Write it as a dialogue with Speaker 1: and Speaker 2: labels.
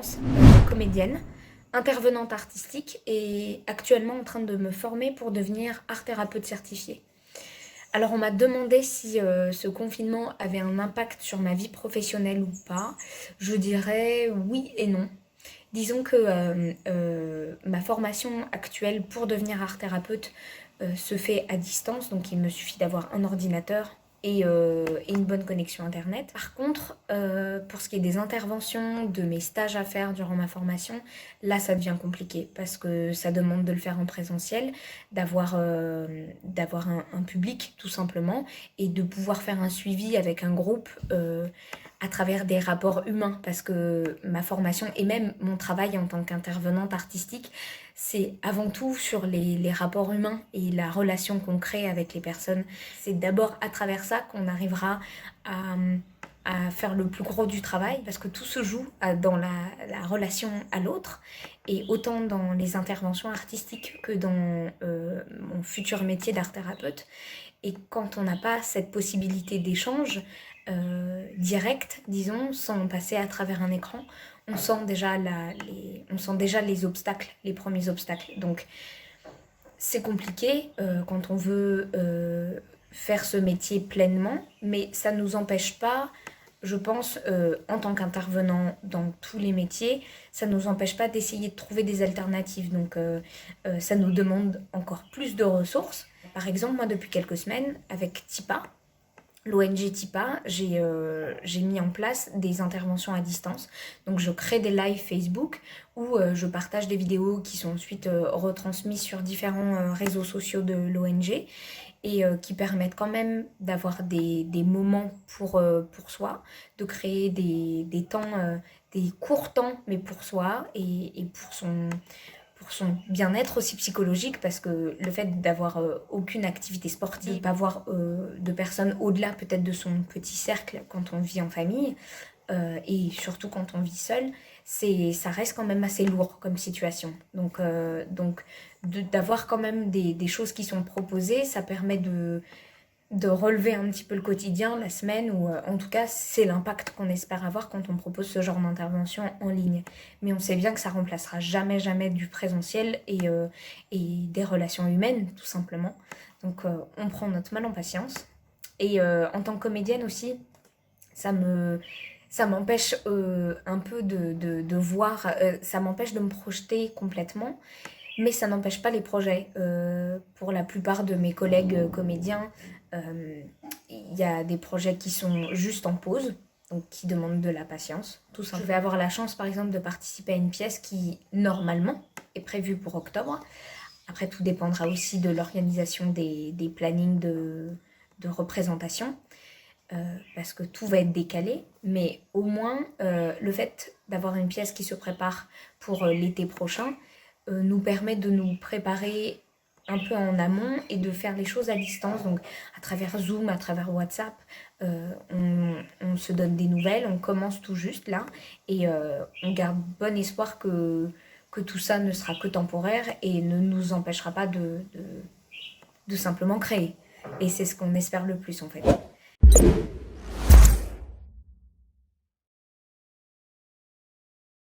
Speaker 1: freelance, comédienne, intervenante artistique et actuellement en train de me former pour devenir art thérapeute certifiée. Alors on m'a demandé si ce confinement avait un impact sur ma vie professionnelle ou pas. Je dirais oui et non. Disons que ma formation actuelle pour devenir art thérapeute se fait à distance, donc il me suffit d'avoir un ordinateur et une bonne connexion internet. Par contre, pour ce qui est des interventions, de mes stages à faire durant ma formation, là ça devient compliqué parce que ça demande de le faire en présentiel, d'avoir un public tout simplement et de pouvoir faire un suivi avec un groupe à travers des rapports humains, parce que ma formation et même mon travail en tant qu'intervenante artistique, c'est avant tout sur les rapports humains et la relation qu'on crée avec les personnes. C'est d'abord à travers ça qu'on arrivera à faire le plus gros du travail, parce que tout se joue dans la relation à l'autre, et autant dans les interventions artistiques que dans mon futur métier d'art thérapeute. Et quand on n'a pas cette possibilité d'échange direct, disons, sans passer à travers un écran, on sent déjà les obstacles, les premiers obstacles. Donc c'est compliqué quand on veut faire ce métier pleinement, mais ça ne nous empêche pas, je pense, en tant qu'intervenant dans tous les métiers, ça ne nous empêche pas d'essayer de trouver des alternatives. Donc ça nous demande encore plus de ressources. Par exemple, moi, depuis quelques semaines, avec TIPA, l'ONG TIPA, j'ai mis en place des interventions à distance. Donc je crée des lives Facebook où je partage des vidéos qui sont ensuite retransmises sur différents réseaux sociaux de l'ONG et qui permettent quand même d'avoir des moments pour soi, de créer des temps, des courts temps, mais pour soi et pour son bien-être aussi psychologique, parce que le fait d'avoir aucune activité sportive, de pas voir de personnes au-delà peut-être de son petit cercle quand on vit en famille, et surtout quand on vit seul, ça reste quand même assez lourd comme situation. Donc d'avoir quand même des choses qui sont proposées, ça permet de relever un petit peu le quotidien, la semaine, ou en tout cas c'est l'impact qu'on espère avoir quand on propose ce genre d'intervention en ligne. Mais on sait bien que ça remplacera jamais jamais du présentiel et des relations humaines tout simplement. Donc on prend notre mal en patience. Et en tant que comédienne aussi, ça m'empêche un peu de voir, ça m'empêche de me projeter complètement, mais ça n'empêche pas les projets. Pour la plupart de mes collègues comédiens, il y a des projets qui sont juste en pause, donc qui demandent de la patience. Tout ça. Je vais avoir la chance, par exemple, de participer à une pièce qui, normalement, est prévue pour octobre. Après, tout dépendra aussi de l'organisation des plannings de représentation, parce que tout va être décalé. Mais au moins, le fait d'avoir une pièce qui se prépare pour l'été prochain nous permet de nous préparer un peu en amont et de faire les choses à distance, donc à travers Zoom, à travers WhatsApp, on se donne des nouvelles, on commence tout juste là, et on garde bon espoir que tout ça ne sera que temporaire et ne nous empêchera pas de simplement créer. Et c'est ce qu'on espère le plus en fait.